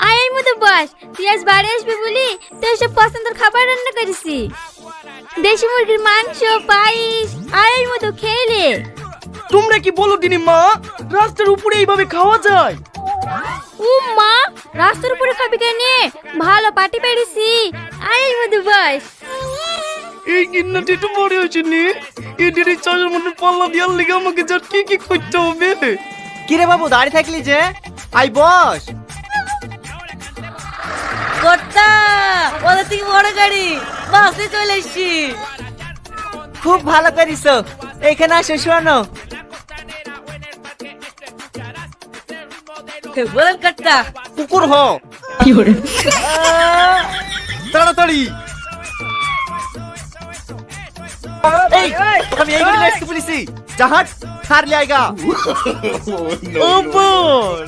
আয় এই মতো বস, তুই আজ বাড়ি আসবি বলি তোর সব পছন্দের খাবার রান্না করেছি। দেশি মুরগির মাংস, পায়েস, আয় এই মতো খেলে। তোমরা কি বলো দিনি মা, রাস্তার উপরে এইভাবে খাওয়া যায়? ও মা, রাস্তার উপরে খাবি কেন? ভালো পার্টি পেরেছি, আয় এই মতো বস। এই গিন্নাটি একটু বড় হয়েছে নি, এদের এই চাষের মধ্যে পাল্লা দেওয়ার লেগে আমাকে যা কি কি করতে হবে। কিরে বাবু দাঁড়িয়ে থাকলি যে, আই বস। কর্তা, ওদের থেকে বড় গাড়ি বাসে চলে এসছি। খুব ভালো করিস, এখানে আসো শোনো। বলেন কর্তা। কুকুর হ তাড়াতাড়ি। এই আমি এই গাড়ি আসতে বলেছি, জাহাজ ছাড় লে আইগা। ও বস,